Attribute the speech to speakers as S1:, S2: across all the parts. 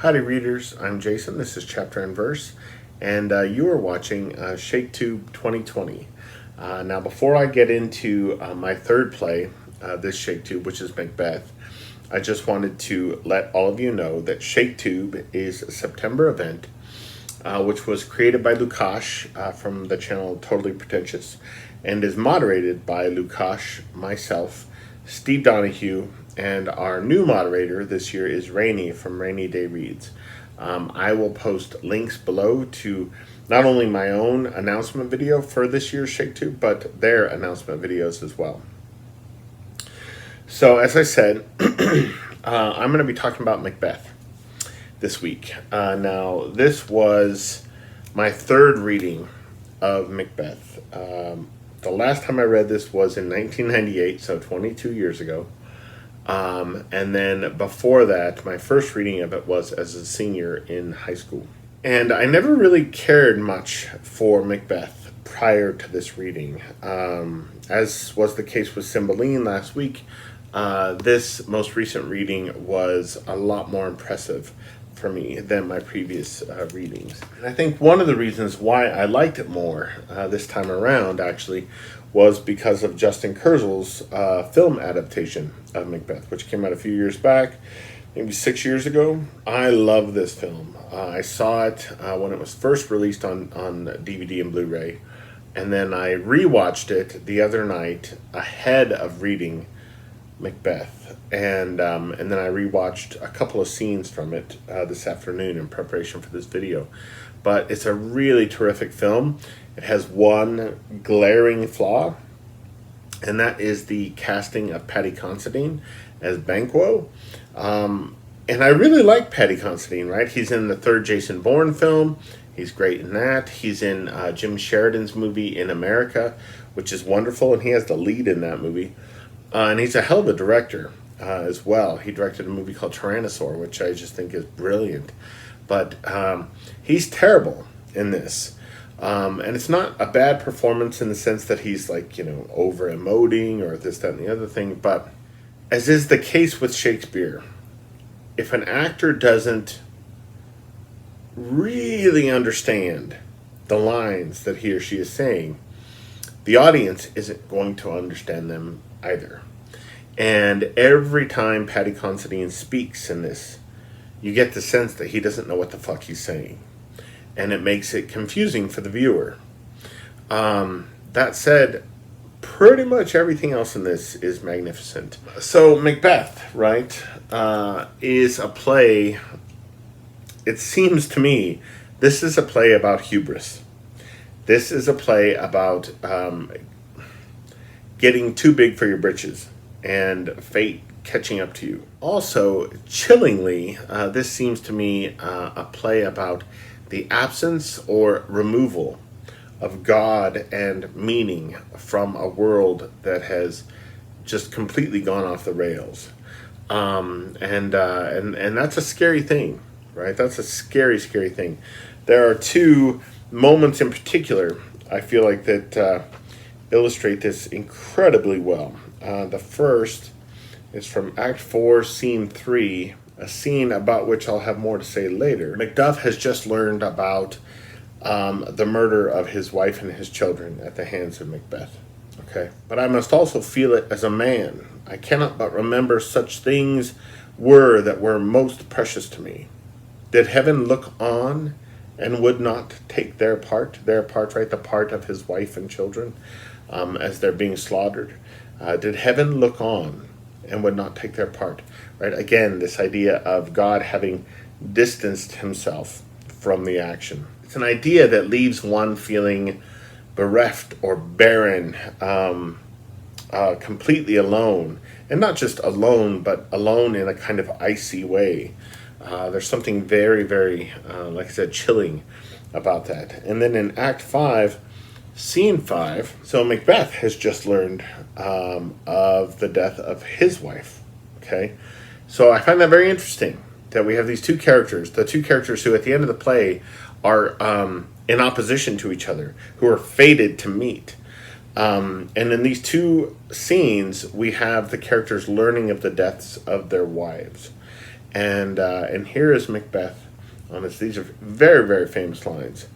S1: Howdy readers, I'm Jason, this is Chapter and Verse, and you are watching Shaketube 2020. Now before I get into my third play, this Shaketube, which is Macbeth, I just wanted to let all of you know that Shaketube is a September event, which was created by Lukash from the channel Totally Pretentious, and is moderated by Lukash, myself, Steve Donahue, and our new moderator this year is Rainy from Rainy Day Reads. I will post links below to not only my own announcement video for this year's Shaketube, but their announcement videos as well. So as I said, I'm going to be talking about Macbeth this week. Now, this was my third reading of Macbeth. The last time I read this was in 1998, so 22 years ago. And then before that, my first reading of it was as a senior in high school. And I never really cared much for Macbeth prior to this reading. As was the case with Cymbeline last week, this most recent reading was a lot more impressive for me than my previous readings. And I think one of the reasons why I liked it more this time around, actually, was because of Justin Kurzel's film adaptation of Macbeth, which came out a few years back, maybe 6 years ago. I love this film. I saw it when it was first released on DVD and Blu-ray, and then I rewatched it the other night ahead of reading Macbeth, and then I rewatched a couple of scenes from it this afternoon in preparation for this video. But it's a really terrific film. It has one glaring flaw, and that is the casting of Paddy Considine as Banquo. And I really like Paddy Considine, right? He's in the third Jason Bourne film. He's great in that. He's in Jim Sheridan's movie In America, which is wonderful, and he has the lead in that movie. And he's a hell of a director as well. He directed a movie called Tyrannosaur, which I just think is brilliant. But he's terrible in this. And it's not a bad performance in the sense that he's like, over emoting or this, that, and the other thing. But as is the case with Shakespeare, if an actor doesn't really understand the lines that he or she is saying, the audience isn't going to understand them either. And every time Paddy Considine speaks in this, you get the sense that he doesn't know what the fuck he's saying. And it makes it confusing for the viewer. That said, pretty much everything else in this is magnificent. So Macbeth, right, is a play, it seems to me, this is a play about hubris. This is a play about getting too big for your britches and fate catching up to you. Also, chillingly, this seems to me a play about the absence or removal of God and meaning from a world that has just completely gone off the rails. And that's a scary thing, right? That's a scary, scary thing. There are two moments in particular, I feel like, that illustrate this incredibly well. The first is from Act 4, Scene 3, a scene about which I'll have more to say later. Macduff has just learned about the murder of his wife and his children at the hands of Macbeth. Okay, but I must also feel it as a man. I cannot but remember such things were that were most precious to me. Did heaven look on and would not take their part, right, the part of his wife and children, as they're being slaughtered? Did heaven look on and would not take their part, right? Again, this idea of God having distanced himself from the action. It's an idea that leaves one feeling bereft or barren, completely alone. And not just alone, but alone in a kind of icy way. There's something very, very, like I said, chilling about that. And then in Act 5, Scene 5, so Macbeth has just learned of the death of his wife, okay? So I find that very interesting, that we have these two characters, the two characters who at the end of the play are in opposition to each other, who are fated to meet. And in these two scenes, we have the characters learning of the deaths of their wives. And here is Macbeth on this. These are very, very famous lines.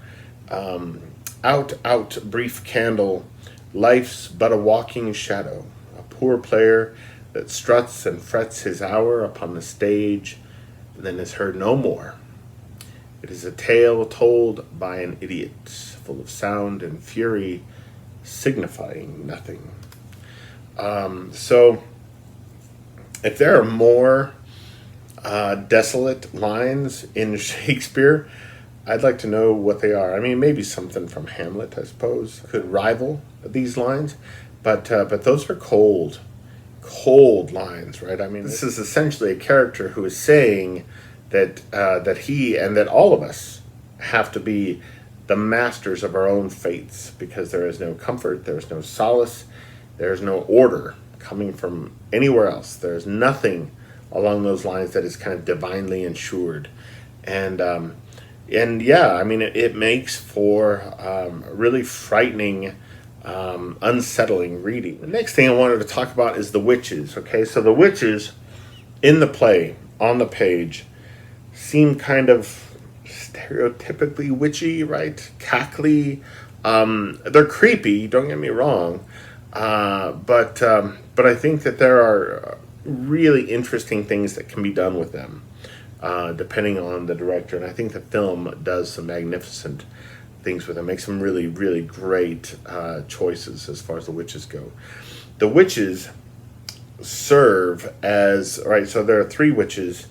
S1: Out, out, brief candle, life's but a walking shadow, a poor player that struts and frets his hour upon the stage, then is heard no more. It is a tale told by an idiot, full of sound and fury, signifying nothing. So, if there are more desolate lines in Shakespeare, I'd like to know what they are. I mean, maybe something from Hamlet, I suppose, could rival these lines, but those are cold lines, right? I mean, this is essentially a character who is saying that he and that all of us have to be the masters of our own fates, because there is no comfort, there is no solace, there is no order coming from anywhere else. There is nothing along those lines that is kind of divinely ensured, and yeah, I mean, it makes for really frightening, unsettling reading. The next thing I wanted to talk about is the witches. Okay, so the witches in the play on the page seem kind of stereotypically witchy, right? Cackly. They're creepy. Don't get me wrong, but I think that there are really interesting things that can be done with them, depending on the director. And I think the film does some magnificent things with them, makes some really, really great choices as far as the witches go. The witches serve as, right, so there are three witches,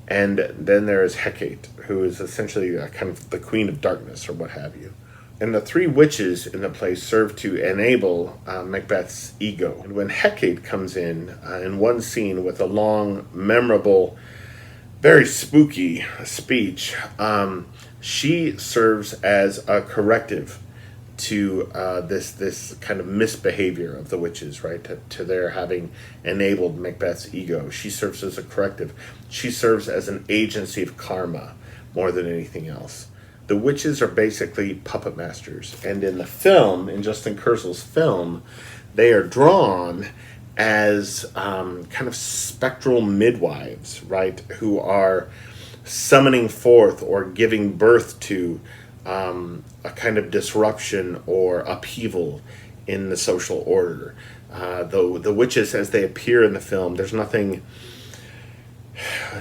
S1: and then there is Hecate, who is essentially kind of the queen of darkness or what have you. And the three witches in the play serve to enable Macbeth's ego. And when Hecate comes in one scene with a long, memorable, very spooky speech, she serves as a corrective to this kind of misbehavior of the witches, right? To their having enabled Macbeth's ego. She serves as a corrective. She serves as an agency of karma more than anything else. The witches are basically puppet masters, and in the film, in Justin Kurzel's film, they are drawn as kind of spectral midwives, right, who are summoning forth or giving birth to a kind of disruption or upheaval in the social order. Though the witches, as they appear in the film, there's nothing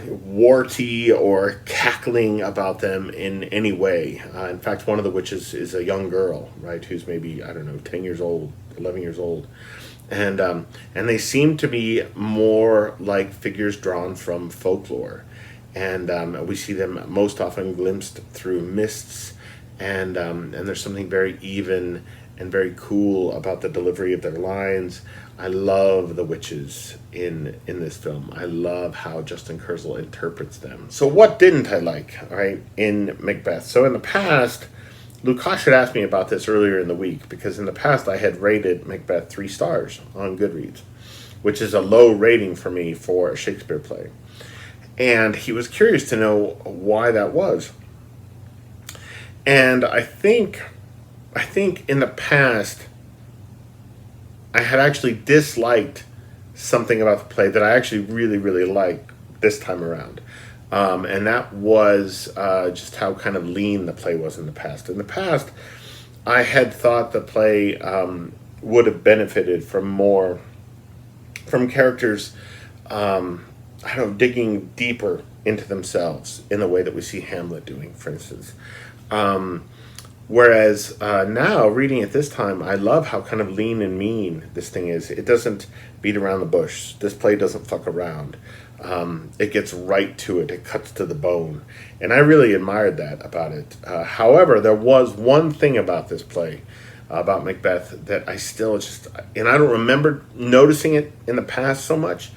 S1: warty or cackling about them in any way. In fact, one of the witches is a young girl, right, who's maybe, 10 years old, 11 years old. And they seem to be more like figures drawn from folklore. And we see them most often glimpsed through mists, and there's something very even and very cool about the delivery of their lines. I love the witches in this film. I love how Justin Kurzel interprets them. So what didn't I like, all right, in Macbeth? So in the past, Lukash had asked me about this earlier in the week, because in the past I had rated Macbeth 3 stars on Goodreads, which is a low rating for me for a Shakespeare play. And he was curious to know why that was. And I think in the past, I had actually disliked something about the play that I actually really, really liked this time around. And that was just how kind of lean the play was in the past. In the past, I had thought the play would have benefited from characters, digging deeper into themselves in the way that we see Hamlet doing, for instance. Whereas now, reading it this time, I love how kind of lean and mean this thing is. It doesn't beat around the bush. This play doesn't fuck around. It gets right to it. It cuts to the bone. And I really admired that about it. However, there was one thing about this play, about Macbeth, that I still and I don't remember noticing it in the past so much,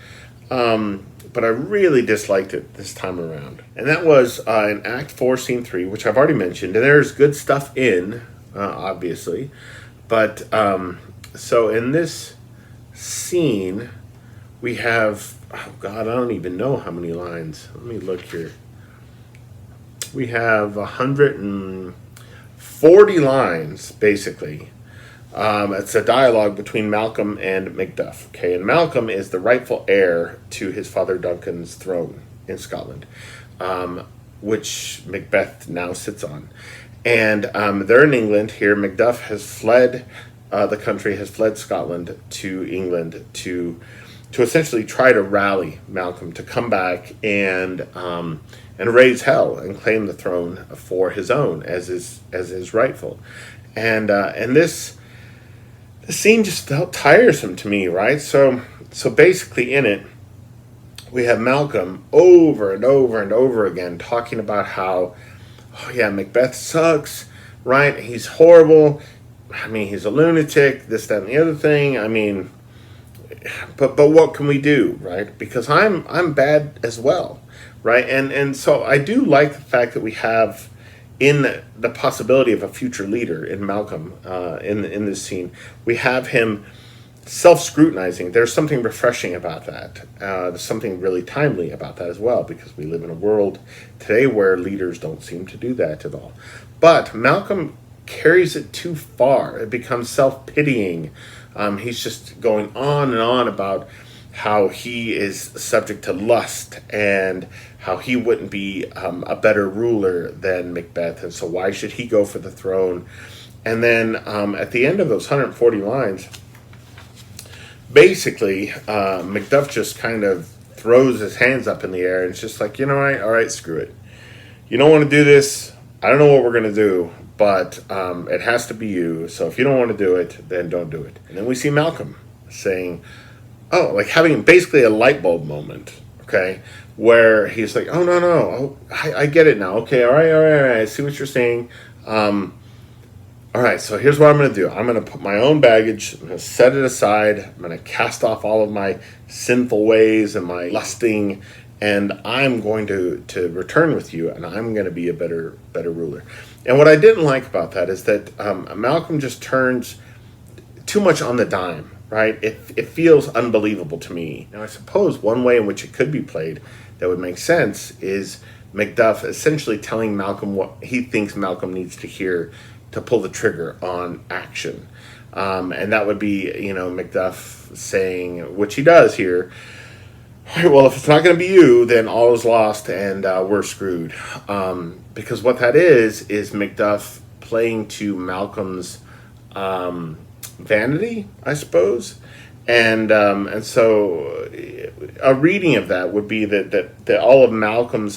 S1: but I really disliked it this time around. And that was in Act 4, Scene 3, which I've already mentioned. And there's good stuff in, obviously. But, so in this scene, we have, oh God, I don't even know how many lines. Let me look here. We have 140 lines, basically. It's a dialogue between Malcolm and Macduff. Okay, and Malcolm is the rightful heir to his father Duncan's throne. in Scotland, which Macbeth now sits on. And they're in England here. Macduff has fled the country, has fled Scotland to England to essentially try to rally Malcolm to come back and raise hell and claim the throne for his own as his rightful. And this scene just felt tiresome to me, right? So basically in it, we have Malcolm over and over and over again talking about how, oh yeah, Macbeth sucks, right? He's horrible. I mean, he's a lunatic, this, that, and the other thing. I mean, but what can we do, right? Because I'm bad as well, right? And so I do like the fact that we have in the possibility of a future leader in Malcolm in this scene. We have him self-scrutinizing. There's something refreshing about that. There's something really timely about that as well, because we live in a world today where leaders don't seem to do that at all. But Malcolm carries it too far. It becomes self-pitying. He's just going on and on about how he is subject to lust and how he wouldn't be a better ruler than Macbeth, and so why should he go for the throne? And then at the end of those 140 lines, basically, Macduff just kind of throws his hands up in the air and it's just like, all right, screw it. You don't want to do this. I don't know what we're going to do, but it has to be you. So if you don't want to do it, then don't do it. And then we see Malcolm saying, oh, like having basically a light bulb moment, okay, where he's like, oh, no, oh, I get it now. Okay, all right, I see what you're saying. All right, so here's what I'm going to do. I'm going to put my own baggage, I'm going to set it aside, I'm going to cast off all of my sinful ways and my lusting, and I'm going to return with you, and I'm going to be a better ruler. And what I didn't like about that is that Malcolm just turns too much on the dime, right? It feels unbelievable to me. Now, I suppose one way in which it could be played that would make sense is Macduff essentially telling Malcolm what he thinks Malcolm needs to hear to pull the trigger on action. And that would be, Macduff saying, which he does here, well, if it's not going to be you, then all is lost and we're screwed. Because what that is Macduff playing to Malcolm's vanity, I suppose. And so a reading of that would be that all of Malcolm's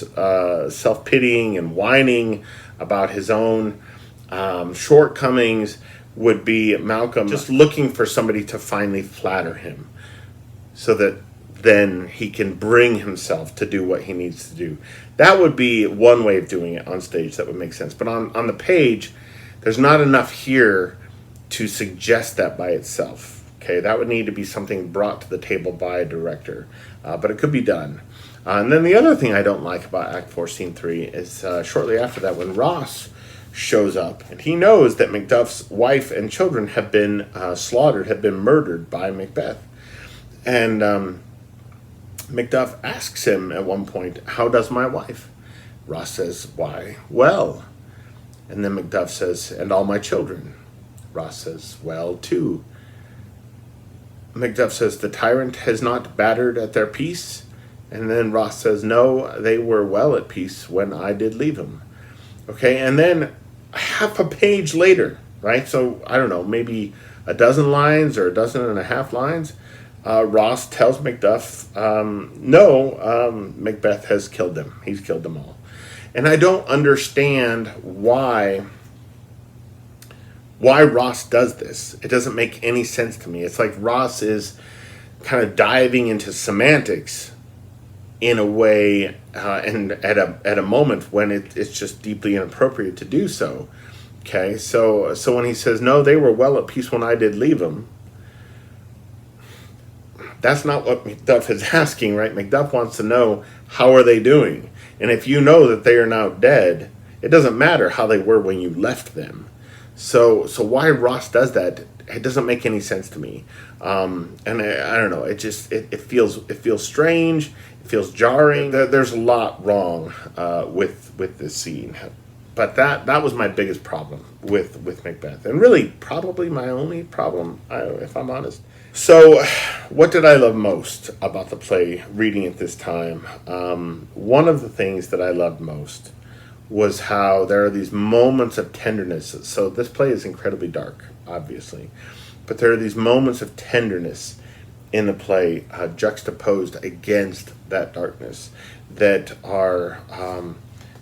S1: self-pitying and whining about his own shortcomings would be Malcolm just looking for somebody to finally flatter him so that then he can bring himself to do what he needs to do. That would be one way of doing it on stage that would make sense. But on the page, there's not enough here to suggest that by itself. Okay, that would need to be something brought to the table by a director. But it could be done. And then the other thing I don't like about Act 4, Scene 3 is shortly after that when Ross shows up and he knows that Macduff's wife and children have been slaughtered, have been murdered by Macbeth. And Macduff asks him at one point, how does my wife? Ross says, why, well. And then Macduff says, and all my children? Ross says, well, too. Macduff says, the tyrant has not battered at their peace? And then Ross says, no, they were well at peace when I did leave them. Okay, and then half a page later, right? So, I don't know, maybe a dozen lines or a dozen and a half lines, Ross tells Macduff, no, Macbeth has killed them. He's killed them all. And I don't understand why Ross does this. It doesn't make any sense to me. It's like Ross is kind of diving into semantics in a way, and at a moment when it's just deeply inappropriate to do so. Okay, so when he says, no, they were well at peace when I did leave them, that's not what Macduff is asking, right? Macduff wants to know, how are they doing? And if you know that they are now dead, it doesn't matter how they were when you left them. So why Ross does that, it doesn't make any sense to me. And I don't know, it feels strange, it feels jarring. There's a lot wrong with this scene. But that was my biggest problem with Macbeth, and really probably my only problem, if I'm honest. So, what did I love most about the play? Reading it this time, one of the things that I loved most was how there are these moments of tenderness. So this play is incredibly dark, obviously, but there are these moments of tenderness in the play, juxtaposed against that darkness, that are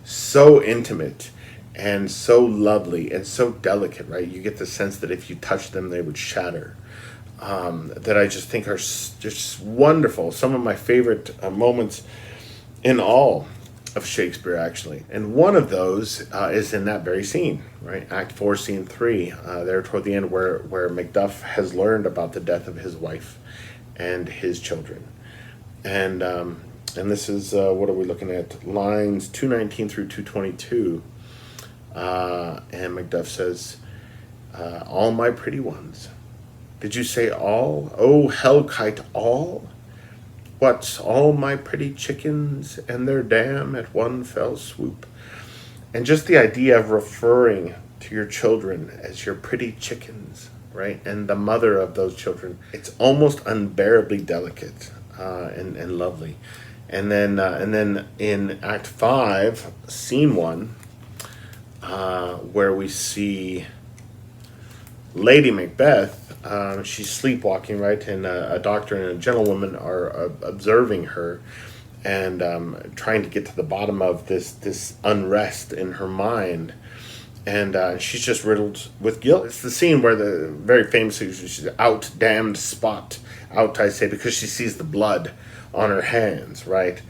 S1: so intimate and so lovely and so delicate, right? You get the sense that if you touch them, they would shatter. That I just think are just wonderful. Some of my favorite moments in all of Shakespeare, actually. And one of those is in that very scene, right? Act 4, Scene 3, there toward the end, where Macduff has learned about the death of his wife and his children. And this is, what are we looking at? Lines 219 through 222. And Macduff says, all my pretty ones. Did you say all? Oh, hell kite, all? What's all my pretty chickens and their dam at one fell swoop? And just the idea of referring to your children as your pretty chickens, right? And the mother of those children, it's almost unbearably delicate and lovely. And then in Act 5, Scene 1, where we see Lady Macbeth, she's sleepwalking, right? And a doctor and a gentlewoman are observing her and trying to get to the bottom of this unrest in her mind. And she's just riddled with guilt. It's the scene where the very famously, she's out, damned spot, out, I say, because she sees the blood on her hands, right?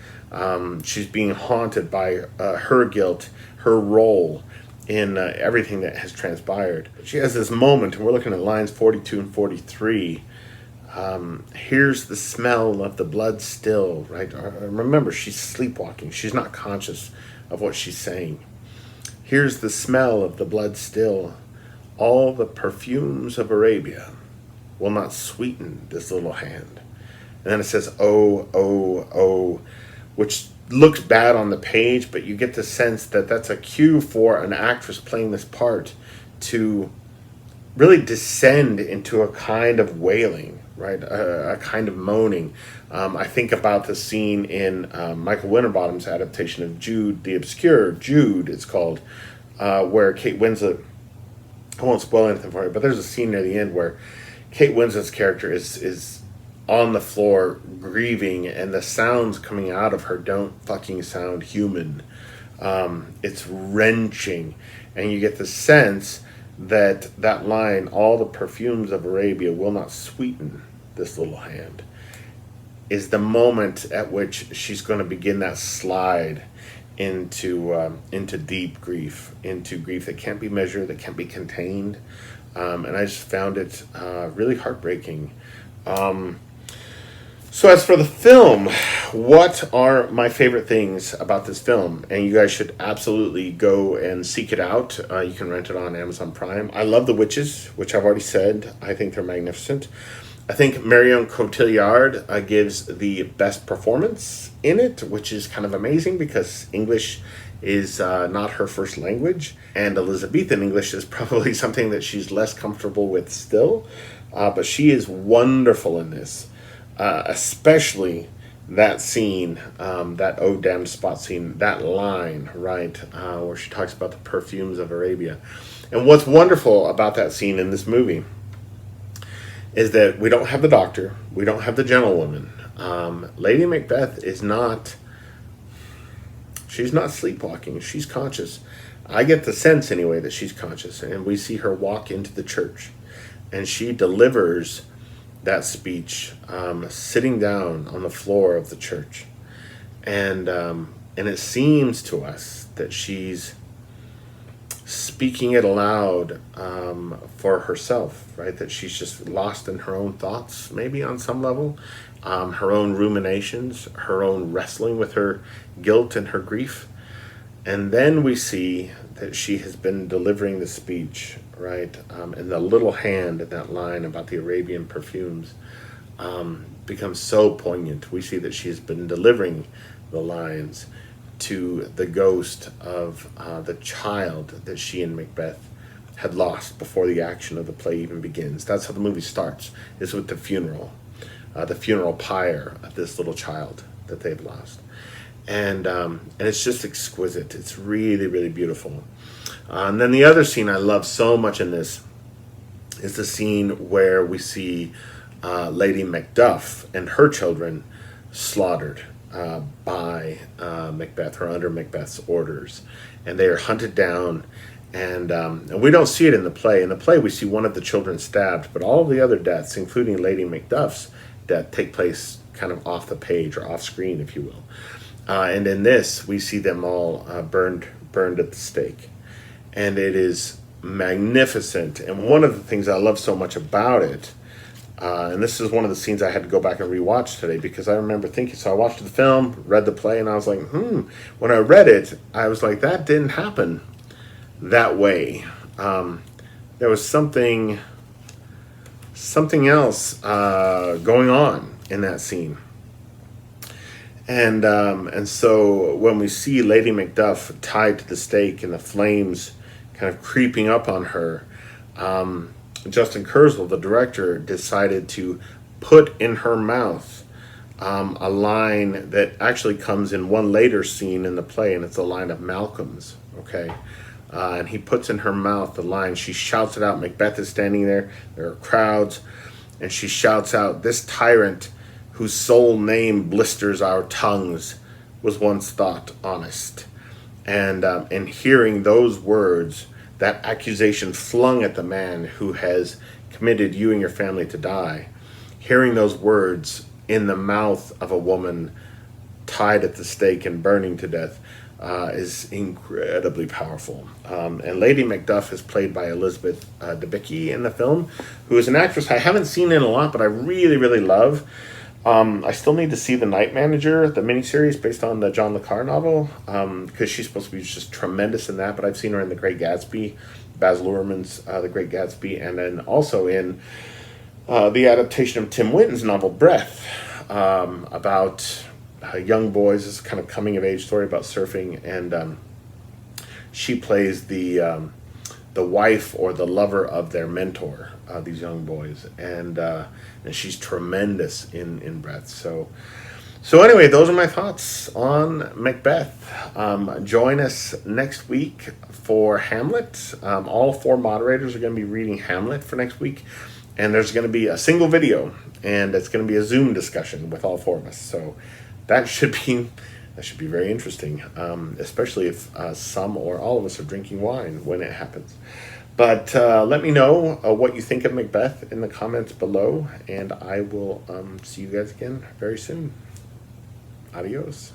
S1: She's being haunted by her guilt, her role in everything that has transpired. She has this moment, and we're looking at lines 42 and 43. Here's the smell of the blood still, right? Remember, she's sleepwalking. She's not conscious of what she's saying. Here's the smell of the blood still. All the perfumes of Arabia will not sweeten this little hand. And then it says, oh, oh, oh, which looks bad on the page, but you get the sense that that's a cue for an actress playing this part to really descend into a kind of wailing, right? A kind of moaning. I think about the scene in Michael Winterbottom's adaptation of Jude the Obscure, Jude it's called, where Kate Winslet, I won't spoil anything for you, but there's a scene near the end where Kate Winslet's character is on the floor grieving, and the sounds coming out of her don't fucking sound human. It's wrenching, and you get the sense that line, all the perfumes of Arabia will not sweeten this little hand, is the moment at which she's going to begin that slide into deep grief, into grief that can't be measured, that can't be contained. And I just found it really heartbreaking. So as for the film, what are my favorite things about this film? And you guys should absolutely go and seek it out. You can rent it on Amazon Prime. I love The Witches, which I've already said. I think they're magnificent. I think Marion Cotillard gives the best performance in it, which is kind of amazing because English is not her first language. And Elizabethan English is probably something that she's less comfortable with still. But she is wonderful in this. Especially that scene, that "Oh damned spot" scene, that line, right, where she talks about the perfumes of Arabia. And what's wonderful about that scene in this movie is that we don't have the doctor, we don't have the gentlewoman. Lady Macbeth is not, she's not sleepwalking, she's conscious. I get the sense anyway that she's conscious, and we see her walk into the church, and she delivers that speech sitting down on the floor of the church, and it seems to us that she's speaking it aloud for herself, right? That she's just lost in her own thoughts, maybe on some level, her own ruminations, her own wrestling with her guilt and her grief. And then we see that she has been delivering the speech, right? And the little hand in that line about the Arabian perfumes becomes so poignant. We see that she's been delivering the lines to the ghost of the child that she and Macbeth had lost before the action of the play even begins. That's how the movie starts, is with the funeral pyre of this little child that they've lost. And it's just exquisite. It's really, really beautiful. And then the other scene I love so much in this is the scene where we see Lady Macduff and her children slaughtered by Macbeth, or under Macbeth's orders. And they are hunted down. And we don't see it in the play. In the play, we see one of the children stabbed, but all of the other deaths, including Lady Macduff's death, take place kind of off the page, or off screen, if you will. And in this, we see them all burned at the stake. And it is magnificent. And one of the things I love so much about it, and this is one of the scenes I had to go back and rewatch today, because I remember thinking, so I watched the film, read the play, and I was like, when I read it, I was like, that didn't happen that way. There was something else going on in that scene. And so when we see Lady Macduff tied to the stake and the flames kind of creeping up on her, Justin Kurzel, the director, decided to put in her mouth a line that actually comes in one later scene in the play, and it's a line of Malcolm's, okay? And he puts in her mouth the line, she shouts it out, Macbeth is standing there are crowds, and she shouts out, "This tyrant whose sole name blisters our tongues was once thought honest." And hearing those words, that accusation flung at the man who has committed you and your family to die, hearing those words in the mouth of a woman tied at the stake and burning to death, is incredibly powerful. And Lady Macduff is played by Elizabeth Debicki in the film, who is an actress I haven't seen in a lot, but I really, really love. I still need to see The Night Manager, the miniseries based on the John le Carre novel, because she's supposed to be just tremendous in that, but I've seen her in The Great Gatsby, Baz Luhrmann's The Great Gatsby, and then also in the adaptation of Tim Winton's novel Breath, about young boys. This is kind of coming of age story about surfing, and she plays the wife or the lover of their mentor, these young boys, and she's tremendous in Breath. So anyway, those are my thoughts on Macbeth. Join us next week for Hamlet. All 4 moderators are going to be reading Hamlet for next week, and there's going to be a single video, and it's going to be a Zoom discussion with all 4 of us. So that should be very interesting, especially if some or all of us are drinking wine when it happens. But let me know what you think of Macbeth in the comments below, and I will see you guys again very soon. Adios.